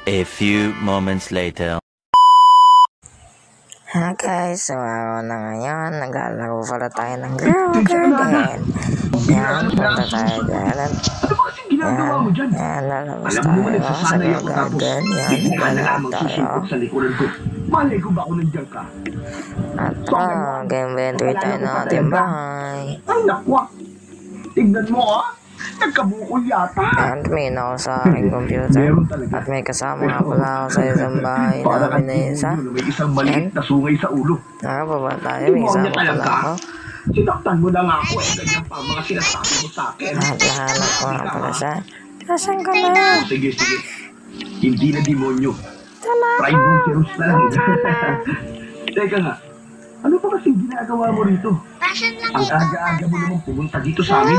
A few moments later. Ha guys, so araw na ngayon, naglalaro pala tayo ng Girl Garden. Yan, punta tayo dyan. Yan, lalabas tayo sa Girl Garden. Yan, naglalaro tayo. At game-entry tayo ng ating bahay. Ay naku, tignan mo nagkabukol yata. Yan, tumingin ako sa aking computer. At may kasama nga pala ako sa isang bahay namin na isa. May isang maliit na sungay sa ulo. Nakababa tayo, may kasama pala ako. Sinaktan mo na nga ako ganyan pa mga sinasabi mo sa akin. At nahanap ko nga pala siya. Nasaan ka na? Sige. Hindi na demonyo. Tala ka. Rhinoceros na lang. Teka nga, ano pa kasing ginagawa mo rito? Ang aga-aga mo naman pumunta dito sa amin.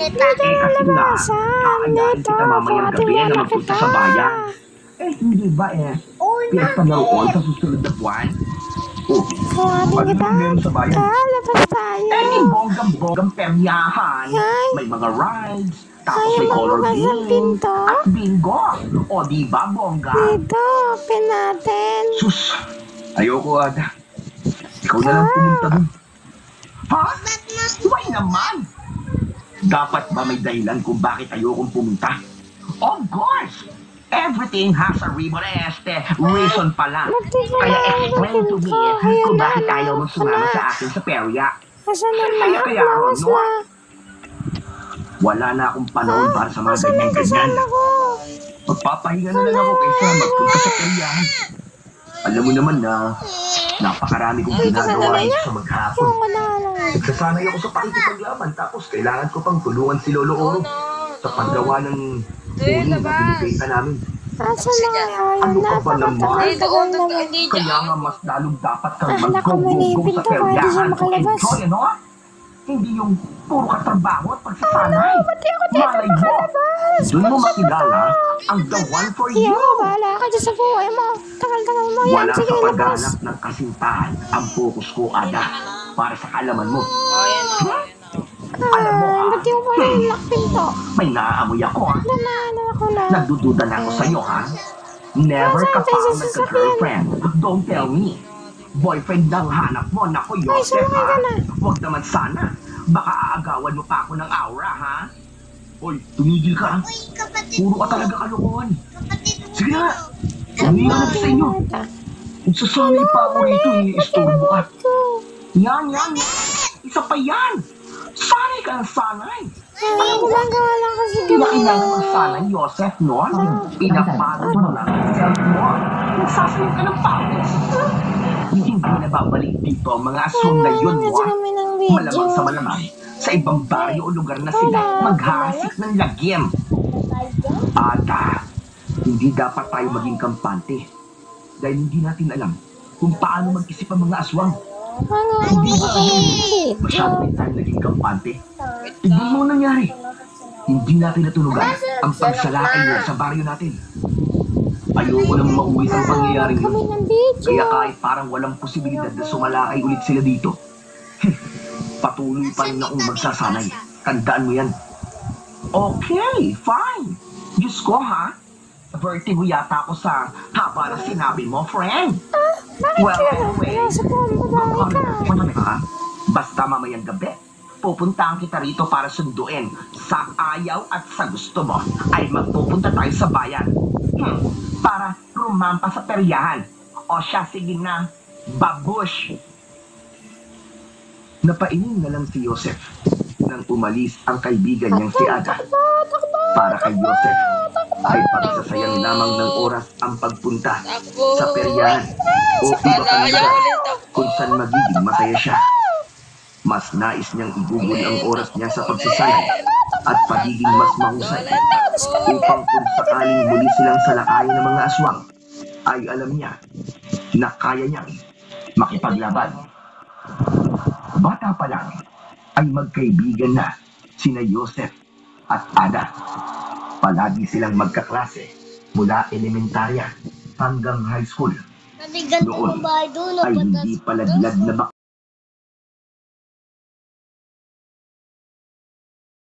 Kasi nga, kakayain kita mamayang gabi na magpunta sa bayan. Hindi ba piyesta na roon sa susunod na buwan? Kuhanin kita. Meron sa bayan? Labas tayo. Bonggang peryahan. May mga rides. Tapos may color game. At bingo. O diba, bongga? Dito, open natin. Sus, ayoko Ada. Ikaw na lang pumunta dun. Ha? Why naman? Dapat ba may dahilan kung bakit ayokong pumunta? Of course! Everything has a reason pala. Kaya explain to me kung bakit ayaw mong sumama sa akin sa perya. Asan na Kaya lawas no? na? Wala na akong panahon para sa mga ganyan-ganyan. Magpapahinga na lang ako kaysa magpunta sa peryahan. Alam mo naman na napakarami kong ginagawa sa maghapon. Nagsasanay ako sa pakikipaglaban tapos kailangan ko pang tulungan si Lolo Oro sa paggawa ng uling na binibenta namin. Ano ka ba naman? Kaya nga mas lalong dapat kang mag-go-go sa peryahan to enjoy, ano? Hindi yung puro katrabaho at pagsasanay. Malay mo, doon mo makilala ang the one for you. Bahala ka dyan sa buhay mo. Tagal-tagal mo yan. Wala Sige, sa labas. pagganap ng kasintahan ang focus ko, Ada. Para sa kalaman mo. Alam mo, Ba't di mo pa rin pinto? may naaamoy ako, Ano ako na. Nagdududa na ako sa'yo, ha? Never ka pa nagka-girlfriend. Don't tell me. Boyfriend lang hanap mo. Naku, Yosef, ha? Huwag naman sana. Baka aagawan mo pa ako ng aura, ha? Hoy, tumigil ka. Puro ka talaga kalokohan. Sige na. Huminga na sa inyo. Magsasanay pa ako rito, i-istorbo ka. Yan. Isa pa yan. Sanay ka ng sanay. Gumagawa lang kasi Hindi na kailangan ng sanay, Yosef, no? Pinapagod mo lang ang self mo. Nagsasalit ka ng pagod. Hindi na babalik dito ang mga aswang na yun mo. Malamang sa malamang. Sa ibang baryo o lugar na sila maghahasik ng lagim. Ada, hindi dapat tayo maging kampante. Dahil hindi natin alam kung paano mag-isip ang mga aswang. Hindi ba masyado rin tayo naging kampante? Hindi mo nangyari. Hindi natin natunugan ang pagsalakay nila sa baryo natin. Ayoko nang mauwi sa pangyayaring yun. Kaya kahit parang walang posibilidad na sumalakay ulit sila dito, patuloy pa rin akong magsasanay. Tandaan mo yan. Okay, fine. Diyos ko, ha? Vertigo yata ako sa haba na sinabi mo, friend. Well, anyway, basta mamayang gabi, pupuntahan kita rito para sunduin. Sa ayaw at sa gusto mo, ay magpupunta tayo sa bayan. Para rumampa sa peryahan. O siya, sige na, babush. Napailing na lang si Yosef nang umalis ang kaibigan niyang si Ada. Para kay Yosef ay pagsasayang lamang ng oras ang pagpunta sa peryahan o iba pa lugar kung saan magiging masaya siya. Mas nais niyang igugol ang oras niya sa pagsasanay at pagiging mas mahusay upang kung sakaling muli silang salakayin ng mga aswang ay alam niya na kaya niyang makipaglaban. Bata pa lang ay magkaibigan na sina Yosef at Ada. Palagi silang magkaklase mula elementarya hanggang high school. Noon ay hindi palaglag na